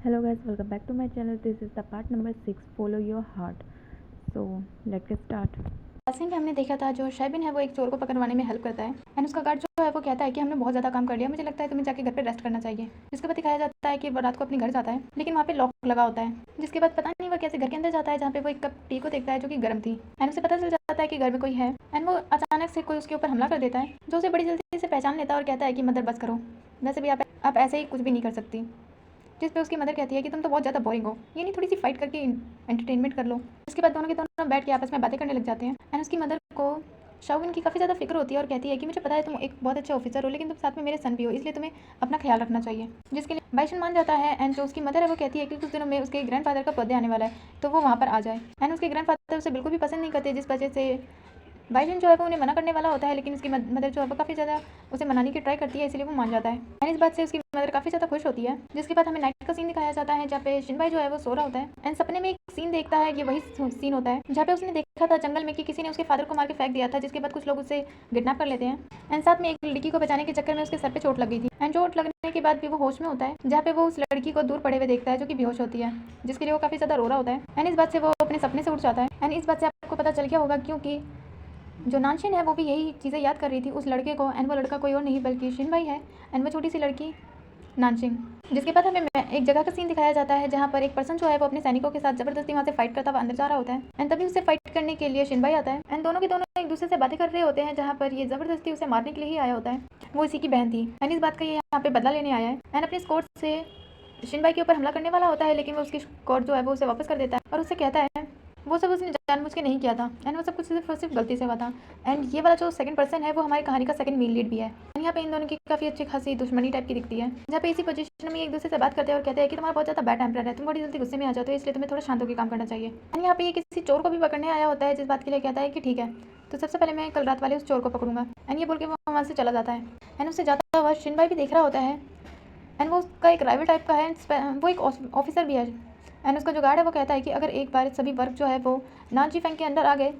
Hello guys, welcome back to my channel. This is the part number 6, follow your heart. So let's get start. Scene में हमने देखा था जो शैबिन है वो एक चोर को पकड़वाने में हेल्प करता है एंड उसका गार्ड जो है वो कहता है कि हमने बहुत ज़्यादा काम कर लिया, मुझे लगता है तुम्हें जाके घर पे रेस्ट करना चाहिए। जिसके बाद दिखाया जाता है कि वो रात को अपने घर जाता है लेकिन वहाँ पे लॉक लगा होता है। जिसके बाद पता नहीं वो कैसे घर के अंदर जाता है जहाँ पे वो एक कप टी को देखता है जो कि गर्म थी एंड उसे पता चल जाता है कि घर में कोई है एंड वो अचानक से कोई उसके ऊपर हमला कर देता है जो उसे बड़ी जल्दी से पहचान लेता है और कहता है कि मदर बस करो, वैसे भी आप ऐसे ही कुछ भी नहीं कर सकती। जिस पे उसकी मदर कहती है कि तुम तो बहुत ज़्यादा बोरिंग हो, ये नहीं थोड़ी सी फाइट करके एंटरटेनमेंट कर लो। इसके बाद दोनों के दोनों बैठ के आपस में बातें करने लग जाते हैं एंड उसकी मदर को शाओविन की काफ़ी ज़्यादा फिक्र होती है और कहती है कि मुझे पता है तुम एक बहुत अच्छे ऑफिसर हो लेकिन तुम साथ में मेरे सन भी हो, इसलिए तुम्हें अपना ख्याल रखना चाहिए। जिसके लिए बाइशन मान जाता है एंड जो उसकी मदर है वो कहती है कि कुछ दिनों में उसके ग्रैंडफादर का बर्थडे आने वाला है तो वो वहाँ पर आ जाए एंड उसके ग्रैंडफादर उसे बिल्कुल भी पसंद नहीं करते, जिस वजह से बाइजन जो है वो उन्हें मना करने वाला होता है लेकिन उसकी मदर जो है वो काफ़ी ज़्यादा उसे मनाने की ट्राई करती है, इसलिए वो मान जाता है एंड इस बात से उसकी मदर काफ़ी ज़्यादा खुश होती है। जिसके बाद हमें नाइट का सीन दिखाया जाता है जहाँ पे शिनबाई जो है वो सो रहा होता है एंड सपने में एक सीन देखता है, ये वही सीन होता है जहाँ पे उसने देखा था जंगल में कि किसी ने उसके फादर को मार के फेंक दिया था। जिसके बाद कुछ लोग उसे किडनैप कर लेते हैं एंड साथ में एक लड़की को बचाने के चक्कर में उसके सर पे चोट लग गई थी एंड चोट लगने के बाद भी वो होश में होता है जहाँ पे वो उस लड़की को दूर पड़े हुए देखता है जो कि बेहोश होती है, जिसके लिए वो काफ़ी ज़्यादा रो रहा होता है एंड इस बात से वो अपने सपने से उठ जाता है एंड इस बात से आपको पता चल गया होगा क्योंकि जो नानशिन है वो भी यही चीज़ें याद कर रही थी उस लड़के को एंड वो लड़का कोई और नहीं बल्कि शिनबाई है एंड वो छोटी सी लड़की नानशिंग। जिसके बाद हमें एक जगह का सीन दिखाया जाता है जहाँ पर एक पर्सन जो है वो अपने सैनिकों के साथ जबरदस्ती वहाँ से फाइट करता हुआ अंदर जा रहा होता है एंड तभी उसे फाइट करने के लिए शिनबाई आता है एंड दोनों के दोनों एक दूसरे से बातें कर रहे होते हैं जहाँ पर ये जबरदस्ती उसे मारने के लिए ही आया होता है, वो इसी की बहन थी एंड इस बात का ये यहाँ पे बदला लेने आया है एंड अपने स्कोर से शिनबाई के ऊपर हमला करने वाला होता है लेकिन वो उसकी स्कोर जो है वो उसे वापस कर देता है और उससे कहता है वो सब उसने जानबूझ के नहीं किया था एंड वो सब कुछ सिर्फ गलती से हुआ था एंड ये वाला जो सेकंड पर्सन है वो हमारी कहानी का सेकंड मेन लीड भी है एंड यहाँ पे इन दोनों की काफ़ी अच्छी खासी दुश्मनी टाइप की दिखती है जहाँ पे इसी पोजीशन में एक दूसरे से बात करते हैं और कहते हैं कि तुम्हारा बहुत ज़्यादा बैड टेम्पर है, तुम बड़ी जल्दी गुस्से में आ जाते हो, इसलिए तुम्हें थोड़ा शांत होकर काम करना चाहिए। एंड यहाँ पे ये किसी चोर को भी पकड़ने आया होता है जिस बात के लिए कहता है कि ठीक है तो सबसे पहले मैं कल रात वाले उस चोर को पकड़ूंगा एंड ये बोल के वो वहाँ से चला जाता है एंड उससे जाता हुआ शिनबाई भी देख रहा होता है एंड वो उसका एक राइवल टाइप का है, वो एक ऑफिसर भी है एंड उसका जो गार्ड है वो कहता है कि अगर एक बार सभी वर्क जो है वो नान जी फैंग के अंडर आ गए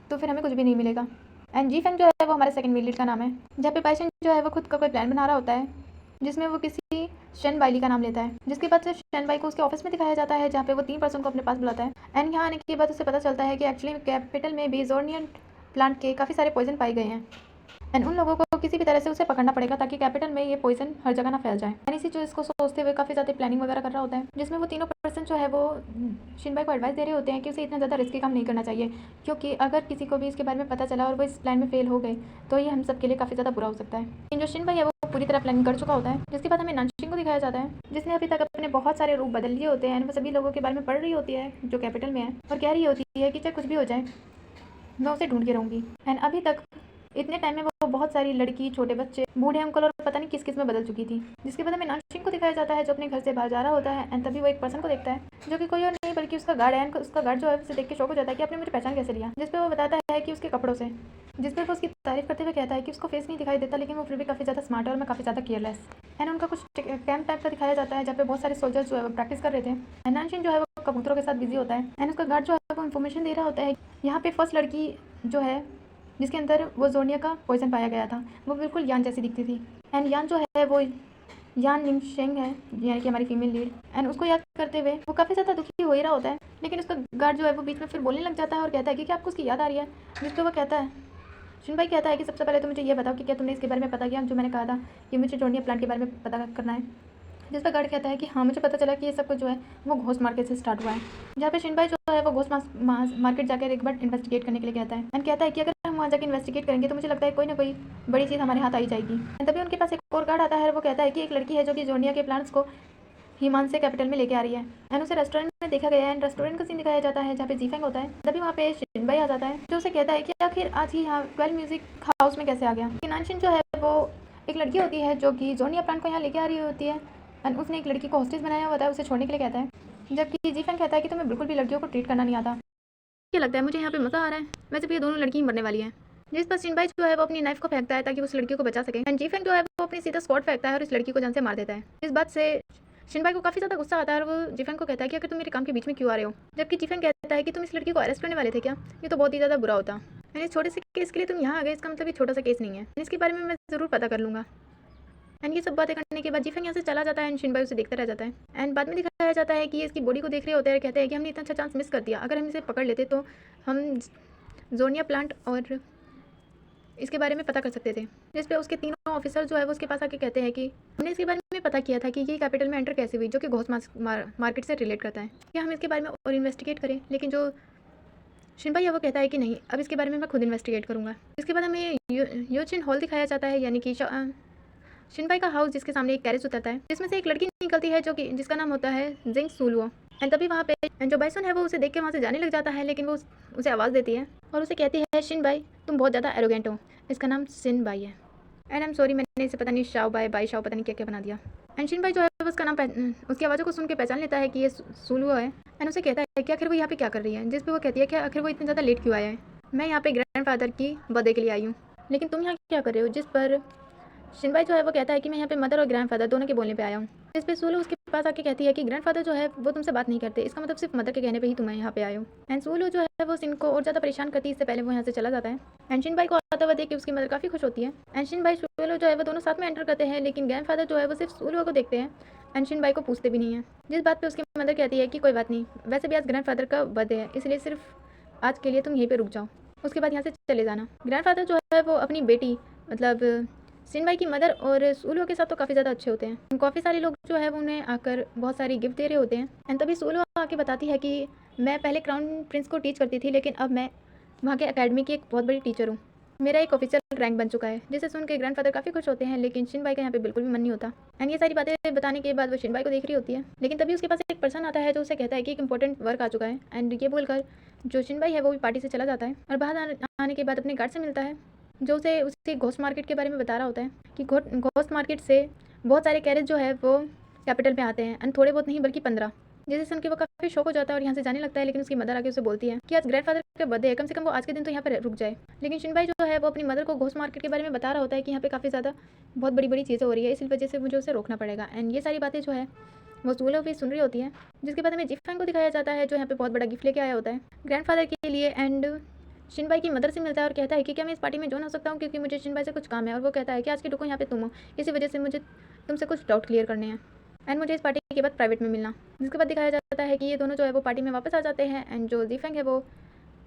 तो फिर हमें कुछ भी नहीं मिलेगा एंड जी फैंग जो है वो हमारे सेकंड मील लीड का नाम है। जहाँ पे बाइशन जो है वो खुद का कोई प्लान बना रहा होता है जिसमें वो किसी शन बाइली का नाम लेता है। जिसके बाद से शन बाई को उसके ऑफिस में दिखाया जाता है जहाँ पे वो 3 पर्सन को अपने पास बुलाता है एंड यहाँ आने के बाद उसे पता चलता है कि एक्चुअली कैपिटल में भी जोर्नियन प्लांट के काफ़ी सारे पॉइजन पाए गए हैं एंड उन लोगों को किसी भी तरह से उसे पकड़ना पड़ेगा ताकि कैपिटल में ये पॉइजन हर जगह ना फैल जाए। एंड इसी चीज़ को सोचते हुए काफ़ी ज़्यादा प्लानिंग वगैरह कर रहा होता है जिसमें वो तीनों पर्सन जो है वो शिनबाई को एडवाइस दे रहे होते हैं कि उसे इतना ज़्यादा रिस्की काम नहीं करना चाहिए क्योंकि अगर किसी को भी इसके बारे में पता चला और वो इस प्लान में फेल हो गए तो ये हम सब के लिए काफ़ी ज़्यादा बुरा हो सकता है। लेकिन जो शिनबाई है वो पूरी तरह प्लानिंग कर चुका होता है। जिसके बाद हमें नानशिंग को दिखाया जाता है जिसने अभी तक अपने बहुत सारे रूप बदल लिए होते हैं एंड वो सभी लोगों के बारे में पढ़ रही होती है जो कैपिटल में है और कह रही होती है कि चाहे कुछ भी हो जाए मैं उसे ढूंढ के रहूँगी। एंड अभी तक इतने टाइम में वो बहुत सारी लड़की, छोटे बच्चे, बूढ़े अंकल और पता नहीं किस किस में बदल चुकी थी। जिसके बाद हमें नानशिंग को दिखाया जाता है जो अपने घर से बाहर जा रहा होता है एंड तभी वो एक पर्सन को देखता है जो कि कोई और नहीं बल्कि उसका गार्ड है एंड उसका गार्ड जो है उसे देख के शौक हो जाता है कि आपने मुझे पहचान कैसे लिया। जिस पे वो बताता है कि उसके कपड़ों से, जिस पर वो उसकी तारीफ करते हुए कहता है कि उसको फेस नहीं दिखाई देता लेकिन वो फिर भी काफ़ी ज़्यादा स्मार्ट है और मैं काफ़ी ज़्यादा केयरलेस। एंड उनका कुछ कैंप टाइप का दिखाया जाता है जहाँ पे बहुत सारे सोल्जर्स जो है वो प्रैक्टिस कर रहे थे एंड नानशिंग जो है वो कबूतरों के साथ बिजी होता है एंड उसका गार्ड जो है वो इन्फॉर्मेशन दे रहा होता है यहाँ पे फर्स्ट लड़की जो है जिसके अंदर वो जोनिया का पॉइजन पाया गया था वो बिल्कुल यान जैसी दिखती थी एंड यान जो है वो यान लिंगशेंग है यानी कि हमारी फीमेल लीड एंड उसको याद करते हुए वो काफ़ी ज़्यादा दुखी हो ही रहा होता है लेकिन उसका गार्ड जो है वो बीच में फिर बोलने लग जाता है और कहता है कि क्या आपको उसकी याद आ रही है। जिस पर वो कहता है, शिनबाई कहता है कि सबसे पहले तो मुझे ये बताओ कि क्या तुमने इसके बारे में पता किया जो मैंने कहा था कि मुझे जोनिया प्लांट के बारे में पता करना है। जिस पर गार्ड कहता है कि हाँ मुझे पता चला कि ये सब कुछ जो है वो घोस्ट मार्केट से स्टार्ट हुआ है। जहाँ पे शिनबाई जो है वो घोस्ट मार्केट जाकर एक बार इन्वेस्टिगेट करने के लिए कहता है एंड कहता है कि अगर हम वहाँ जाकर इन्वेस्टिगेट करेंगे तो मुझे लगता है कोई ना कोई बड़ी चीज़ हमारे हाथ आई जाएगी। तभी उनके पास एक और गार्ड आता है, वो कहता है कि एक लड़की है जो कि जोनिया के प्लांट्स को हिमान से कैपिटल में लेके आ रही है एंड उसे रेस्टोरेंट में देखा गया है एंड रेस्टोरेंट का सीन दिखाया जाता है जहाँ पे जीफेंग होता है। तभी वहाँ पे शिनबाई आ जाता है जो उसे कहता है कि आखिर आज ही यहाँ 12 म्यूजिक हाउस में कैसे आ गया। नानशिन जो है वो एक लड़की होती है जो कि जोनिया प्लांट को यहाँ लेके आ रही होती है एंड उसने एक लड़की को हॉस्टेज बनाया होता है उसे छोड़ने के लिए कहता है, जबकि जीफेंग कहता है कि तुम्हें बिल्कुल भी लड़कियों को ट्रीट करना नहीं आता। क्या लगता है मुझे यहाँ पे मज़ा आ रहा है, वैसे भी ये दोनों लड़की मरने वाली है। जिस पर शिनबाई जो है वो अपनी नाइफ को फेंकता है ताकि उस लड़की को बचा सके एंड जीफेंग जो है वो अपनी सीधा स्क्वाड फेंकता है और इस लड़की को जान से मार देता है। इस बात से शिनबाई को काफ़ी ज़्यादा गुस्सा आता है और वो जीफेंग को कहता है कि अगर तुम मेरे काम के बीच में क्यों आ रहे हो। जबकि जीफेंग कहता है कि तुम इस लड़की को अरेस्ट करने वाले थे क्या, ये तो बहुत ही ज़्यादा बुरा होता। यानी इस छोटे से केस के लिए तुम यहाँ आ गए, इसका मतलब ये छोटा सा केस नहीं है, इसके बारे में मैं ज़रूर पता कर लूँगा। एंड ये सब बातें करने के बाद जीफेंग यहाँ से चला जाता है एंड शिनबाई उसे देखता रह जाता है। एंड बाद में दिखाया जाता है कि ये इसकी बॉडी को देख रहे होते हैं, कहते हैं कि हमने इतना अच्छा चांस मिस कर दिया, अगर हम इसे पकड़ लेते तो हम जोनिया प्लांट और इसके बारे में पता कर सकते थे। जिस पे उसके तीनों ऑफिसर जो है वो उसके पास आके कहते हैं कि हमने इसके बारे में पता किया था कि ये कैपिटल में एंटर कैसे हुई, जो कि घोस्ट मार्केट से रिलेट करता है, क्या हम इसके बारे में और इन्वेस्टिगेट करें। लेकिन जो शिनबाई है वो कहता है कि नहीं, अब इसके बारे में मैं खुद इन्वेस्टिगेट करूँगा। इसके बाद हमें योचिन हॉल दिखाया जाता है, यानी कि शिनबाई का हाउस, जिसके सामने एक कैरेज उतरता है जिसमें से एक लड़की निकलती है जो कि जिसका नाम होता है जिंग सुलुओ। एंड तभी वहाँ पे जो बाइसन है वो उसे देख के वहाँ से जाने लग जाता है, लेकिन वो उसे आवाज़ देती है और उसे कहती है शिनबाई तुम बहुत ज़्यादा एरोगेंट हो। इसका नाम शिनबाई है। एंड आई एम सॉरी, मैंने इसे पता नहीं शाओ बाई शाओ पता नहीं क्या क्या बना दिया। एंड शिनबाई जो है उसका नाम उसकी आवाज़ों को सुन के पहचान लेता है कि ये सुलुओ है। एंड उसे कहता है कि आखिर वो यहाँ पे क्या कर रही है, जिस पे वो कहती है कि आखिर वो इतने ज़्यादा लेट क्यों आया है, मैं यहाँ पे ग्रैंडफादर की बर्थडे के लिए आई हूँ, लेकिन तुम यहाँ क्या कर रहे हो। जिस पर शिनबाई जो है वो कहता है कि मैं यहाँ पे मदर और ग्रैंडफादर दोनों के बोलने पे आया हूँ। इस पे सूलो उसके पास आके कहती है कि ग्रैंडफादर जो है वो तुमसे बात नहीं करते, इसका मतलब सिर्फ मदर के कहने पे ही तुम यहाँ पे आए हो। एंड सूलो जो है वो शिन को और ज़्यादा परेशान करती है, इससे पहले वो यहाँ से चला जाता है। एंड शिनबाई को आता हुआ देख के उसकी मदर काफ़ी खुश होती है। एंड शिनबाई सूलो जो है वो दोनों साथ में एंटर करते हैं, लेकिन ग्रैंडफादर जो है वो सिर्फ सूलो को देखते हैं एंड शिनबाई को पूछते भी नहीं है। जिस बात पे उसकी मदर कहती है कि कोई बात नहीं, वैसे भी आज ग्रैंडफादर का बर्थडे है, इसलिए सिर्फ आज के लिए तुम यहीं पे रुक जाओ, उसके बाद यहाँ से चले जाना। ग्रैंडफादर जो है वो अपनी बेटी मतलब शिनबाई की मदर और सूलो के साथ तो काफ़ी ज़्यादा अच्छे होते हैं। काफ़ी सारे लोग जो है वो उन्हें आकर बहुत सारी गिफ्ट दे रहे होते हैं। एंड तभी सूलो आके बताती है कि मैं पहले क्राउन प्रिंस को टीच करती थी, लेकिन अब मैं वहाँ के एकेडमी की एक बहुत बड़ी टीचर हूँ, मेरा एक ऑफिशियल रैंक बन चुका है। जिसे सुन के ग्रैंडफादर काफ़ी खुश होते हैं, लेकिन शिनबाई का यहाँ पे बिल्कुल भी मन नहीं होता। एंड ये सारी बातें बताने के बाद वो शिनबाई को देख रही होती है, लेकिन तभी उसके पास एक पर्सन आता है जो उसे कहता है कि एक इंपॉर्टेंट वर्क आ चुका है। एंड ये बोलकर जो शिनबाई है वो भी पार्टी से चला जाता है और बाहर आने के बाद अपने गार्ड से मिलता है, जो उसे उसके घोस्ट मार्केट के बारे में बता रहा होता है कि घोस्ट मार्केट से बहुत सारे कैरेज जो है वो कैपिटल में आते हैं, एंड थोड़े बहुत नहीं बल्कि 15। जिसे सुन के वो काफ़ी शौक हो जाता है और यहाँ से जाने लगता है, लेकिन उसकी मदर आके उसे बोलती है कि आज ग्रैंडफादर का बर्थडे है, कम से कम वो आज के दिन तो यहाँ पर रुक जाए। लेकिन शिनबाई जो है वो अपनी मदर को घोस्ट मार्केट के बारे में बता रहा होता है कि यहाँ पे काफ़ी ज़्यादा बहुत बड़ी बड़ी चीज़ें हो रही है, इसी वजह से मुझे उसे रोकना पड़ेगा। एंड ये सारी बातें जो है वो सूलो भी सुन रही होती है। जिसके बाद हमें जीफेंग को दिखाया जाता है, जो यहाँ पे बहुत बड़ा गिफ्ट लेके आया होता है ग्रैंडफादर के लिए। एंड शिनबाई की मदर से मिलता है और कहता है कि क्या मैं इस पार्टी में ज्वाइन हो सकता हूँ, क्योंकि मुझे शिनबाई से कुछ काम है। और वो कहता है कि आज की डुको यहाँ पे तुम हो, इसी वजह से मुझे तुमसे कुछ डाउट क्लियर करने हैं एंड मुझे इस पार्टी के बाद प्राइवेट में मिलना। जिसके बाद दिखाया जाता है कि ये दोनों जो है वो पार्टी में वापस आ जाते हैं। एंड जो जीफेंग है वो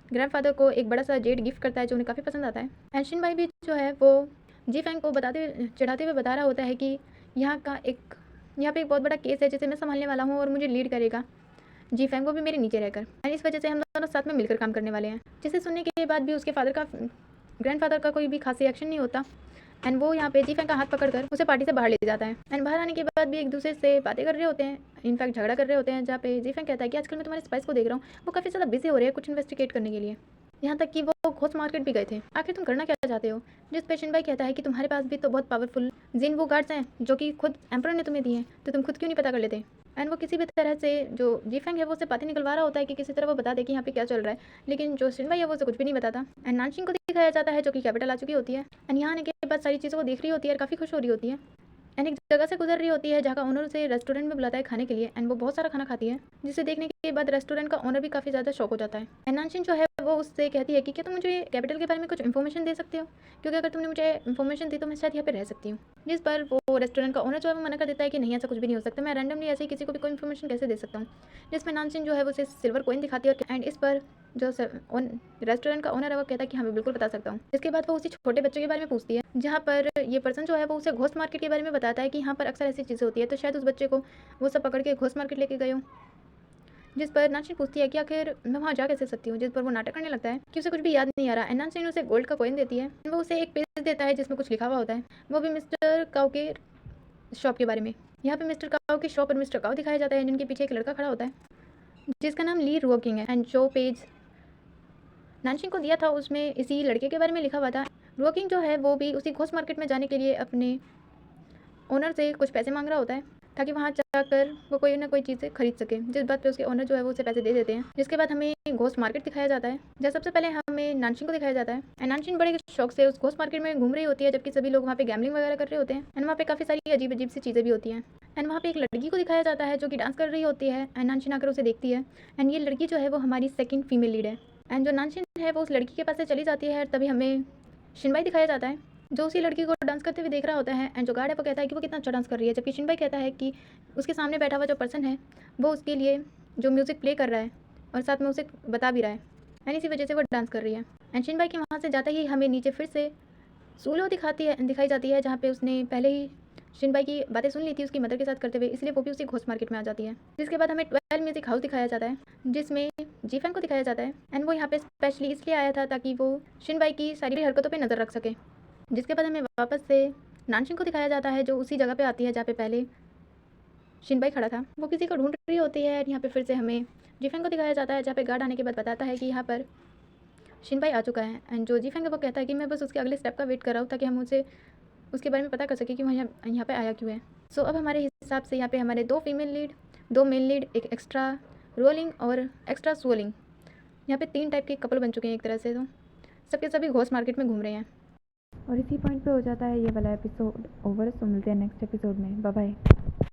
ग्रैंडफादर को एक बड़ा सा जेड गिफ्ट करता है, जो उन्हें काफ़ी पसंद आता है। एंड शिनबाई भी जो है वो जीफेंग को चढ़ाते हुए बता रहा होता है कि यहाँ पे एक बहुत बड़ा केस है जिसे मैं संभालने वाला हूँ और मुझे लीड करेगा जीफेंग, वो भी मेरे नीचे रहकर। एंड इस वजह से हम दोनों साथ में मिलकर काम करने वाले हैं। जिसे सुनने के बाद भी उसके ग्रैंडफादर का कोई भी खास रिएक्शन नहीं होता। एंड वो यहाँ पे जीफेंग का हाथ पकड़कर उसे पार्टी से बाहर ले जाता है। एंड बाहर आने के बाद भी एक दूसरे से बातें कर रहे होते हैं, इनफैक्ट झगड़ा कर रहे होते हैं, जहाँ पे जीफेंग कहता है कि आजकल मैं तुम्हारे स्पाइस को देख रहा हूँ, वो काफ़ी ज़्यादा बिजी हो रहे हैं कुछ इन्वेस्टिगेट करने के लिए, यहाँ तक कि वो घोस्ट मार्केट भी गए थे, आखिर तुम करना क्या चाहते हो। जिस पे शिनबाई कहता है कि तुम्हारे पास भी तो बहुत पावरफुल जिन वो गार्ड्स हैं जो कि खुद एम्परर ने तुम्हें दिए हैं, तो तुम खुद क्यों नहीं पता कर लेते। एंड वो किसी भी तरह से जो जीफेंग है वो उसे बातें निकलवा रहा होता है कि किसी तरह वो बता दे कि यहाँ पे क्या चल रहा है, लेकिन जो शिनबाई है वो उसे कुछ भी नहीं बताता। एंड नानशिंग को दिखाया जाता है जो कि कैपिटल आ चुकी होती है। एंड यहाँ आने के बाद सारी चीज़ों को देख रही होती है और काफ़ी खुश हो रही होती है। एंड एक जगह से गुजर रही होती है जहाँ का ओनर उसे रेस्टोरेंट में बुलाता है खाने के लिए। एंड वो बहुत सारा खाना खाती है, जिसे देखने के बाद रेस्टोरेंट का ओनर भी काफ़ी ज़्यादा शौक हो जाता है। एंड नानशिन जो है वो उससे कहती है कि क्या तुम मुझे कैपिटल के बारे में कुछ इन्फॉर्मेशन दे सकते हो, क्योंकि अगर तुमने मुझे इन्फॉर्मेशन दी तो मैं शायद यहाँ पे रह सकती हूँ। जिस पर वो रेस्टोरेंट का ओनर जो है वो मना कर देता है कि नहीं, ऐसा कुछ भी नहीं हो सकता, मैं रैंडमली ऐसे ही किसी को भी कोई इन्फॉर्मेशन कैसे दे सकता हूँ। जिसमें नानशिन जो है वो उसे सिल्वर कॉइन दिखाती है। एंड इस पर जो रेस्टोरेंट का ओनर है वो कहता है कि हाँ मैं बिल्कुल बता सकता हूँ। इसके बाद वो उसी छोटे बच्चे के बारे में पूछती है, जहाँ पर ये पर्सन जो है वो उसे घोस्ट मार्केट के बारे में बताता है कि यहाँ पर अक्सर ऐसी चीज़ें होती है, तो शायद उस बच्चे को वो सब पकड़ के घोस्ट मार्केट लेके गए हो। जिस पर नानशिन पूछती है कि आखिर मैं वहाँ जा कैसे सकती हूँ, जिस पर वो नाटक करने लगता है कि उसे कुछ भी याद नहीं आ रहा। एंड नानशिन उसे गोल्ड का कॉइन देती है। वो उसे एक पेज देता है जिसमें कुछ लिखा हुआ होता है, वो भी मिस्टर काउ के शॉप के बारे में। यहाँ पे मिस्टर काउ की शॉप और मिस्टर काउ दिखाया जाता है, जिनके पीछे एक लड़का खड़ा होता है जिसका नाम ली रुओकिंग है। एंड जो पेज नानशिन को दिया था उसमें इसी लड़के के बारे में लिखा हुआ था। रुओकिंग जो है वो भी उसी घोस्ट मार्केट में जाने के लिए अपने ओनर से कुछ पैसे मांग रहा होता है, ताकि वहाँ जाकर वो कोई ना कोई चीज़ें खरीद सके। जिस बात पे उसके ओनर जो है वो उसे पैसे दे देते हैं। जिसके बाद हमें घोस्ट मार्केट दिखाया जाता है, जहाँ सबसे पहले हमें नानशिन को दिखाया जाता है। एंड नानशिन बड़े शौक से उस घोस्ट मार्केट में घूम रही होती है, जबकि सभी लोग वहाँ पे गैम्बलिंग वगैरह कर रहे होते हैं। एंड वहाँ पे काफ़ी सारी अजीब अजीब सी चीज़ें भी होती हैं। एंड वहाँ पे एक लड़की को दिखाया जाता है जो कि डांस कर रही होती है। एंड नानशिन आकर उसे देखती है। एंड ये लड़की जो है वो हमारी सेकंड फीमेल लीड है। एंड जो नानशिन है वो उस लड़की के पास से चली जाती है। तभी हमें शिनबाई दिखाया जाता है, जो उसी लड़की को डांस करते हुए देख रहा होता है एंड जो गार्ड है वो कहता है कि वो कितना अच्छा डांस कर रही है, जबकि शिनबाई कहता है कि उसके सामने बैठा हुआ जो पर्सन है वो उसके लिए जो म्यूज़िक प्ले कर रहा है और साथ में उसे बता भी रहा है एंड इसी वजह से वो डांस कर रही है। एंड शिनबाई की वहाँ से जाते ही हमें नीचे फिर से सूलो दिखाई जाती है, जहाँ पे उसने पहले ही शिनबाई की बातें सुन ली थी उसकी मदर के साथ करते हुए, इसलिए वो भी उसी घोस्ट मार्केट में आ जाती है। जिसके बाद हमें 12 म्यूजिक हाउस दिखाया जाता है जिसमें जीफैन को दिखाया जाता है एंड वो यहाँ पे स्पेशली इसलिए आया था ताकि वो शिनबाई की सारी हरकतों पे नज़र रख सके। जिसके बाद हमें वापस से नानशिन को दिखाया जाता है जो उसी जगह पे आती है जहाँ पे पहले शिनबाई खड़ा था। वो किसी को ढूंढ रही होती है। यहाँ पे फिर से हमें जीफैन को दिखाया जाता है जहाँ पे गार्ड आने के बाद बताता है कि यहाँ पर शिनबाई आ चुका है एंड जो जीफैन है वो कहता है कि मैं बस उसके अगले स्टेप का वेट कर रहा हूँ ताकि हम उसे उसके बारे में पता कर सके कि वह यहाँ पे आया क्यों है। सो अब हमारे हिसाब से यहाँ पे हमारे 2 फीमेल लीड, 2 मेल लीड, एक एक्स्ट्रा रोलिंग और एक्स्ट्रा सोलिंग, यहाँ पे 3 टाइप के कपल बन चुके हैं एक तरह से। तो सबके सभी घोस्ट मार्केट में घूम रहे हैं और इसी पॉइंट पे हो जाता है ये वाला एपिसोड ओवर। सो मिलते हैं नेक्स्ट एपिसोड में। Bye bye.